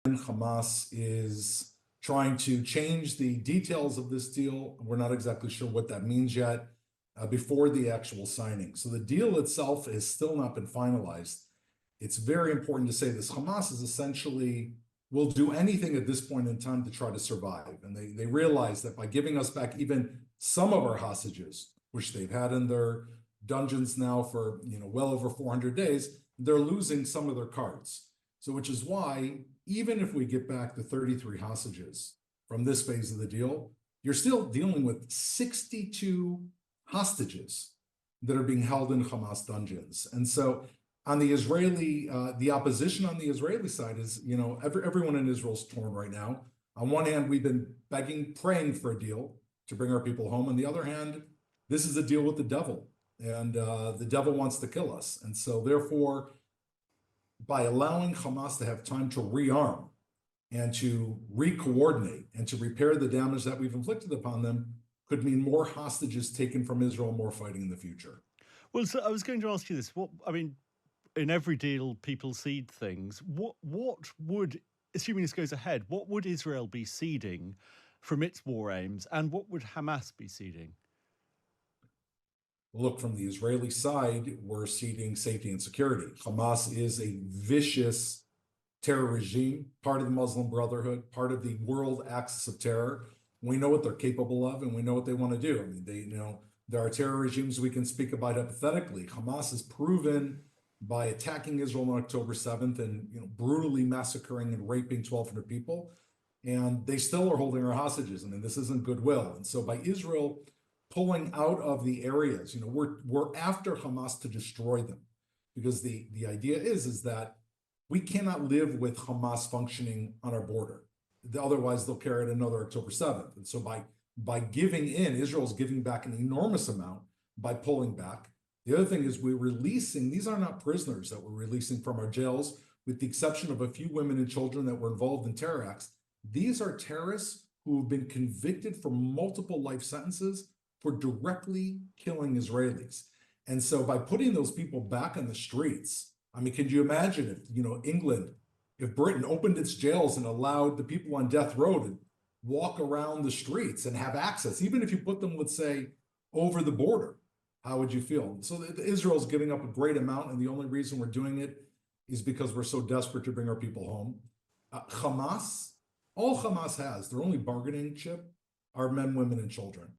Hamas is trying to change the details of this deal. We're not exactly sure what that means yet before the actual signing. So the deal itself has still not been finalized. It's very important to say this. Hamas is essentially will do anything at this point in time to try to survive. And they realize that by giving us back even some of our hostages, which they've had in their dungeons now for well over 400 days, they're losing some of their cards. So which is why, even if we get back the 33 hostages from this phase of the deal, you're still dealing with 62 hostages that are being held in Hamas dungeons. And so on the Israeli, the opposition on the Israeli side is, everyone in Israel is torn right now. On one hand, we've been begging, praying for a deal to bring our people home. On the other hand, this is a deal with the devil, and the devil wants to kill us. And so therefore, by allowing Hamas to have time to rearm and to re-coordinate and to repair the damage that we've inflicted upon them could mean more hostages taken from Israel, more fighting in the future. Well, so I was going to ask you this. In every deal, people cede things. What would, assuming this goes ahead, what would Israel be ceding from its war aims, and what would Hamas be ceding? Look, from the Israeli side, we're ceding safety and security. Hamas is a vicious terror regime, part of the Muslim Brotherhood, part of the world axis of terror. We know what they're capable of, and we know what they want to do. I mean, there are terror regimes we can speak about hypothetically. Hamas has proven by attacking Israel on October 7th and brutally massacring and raping 1,200 people, and they still are holding our hostages. I mean, this isn't goodwill. And so by Israel pulling out of the areas, we're after Hamas to destroy them, because the idea is that we cannot live with Hamas functioning on our border. Otherwise, they'll carry out another October 7th. And so by giving in, Israel's giving back an enormous amount by pulling back. The other thing is we're releasing, these are not prisoners that we're releasing from our jails, with the exception of a few women and children that were involved in terror acts. These are terrorists who have been convicted for multiple life sentences for directly killing Israelis. And so by putting those people back on the streets, I mean, can you imagine if, England, if Britain opened its jails and allowed the people on death row to walk around the streets and have access, even if you put them, let's say, over the border, how would you feel? So Israel's giving up a great amount, and the only reason we're doing it is because we're so desperate to bring our people home. Hamas, all Hamas has, their only bargaining chip are men, women, and children.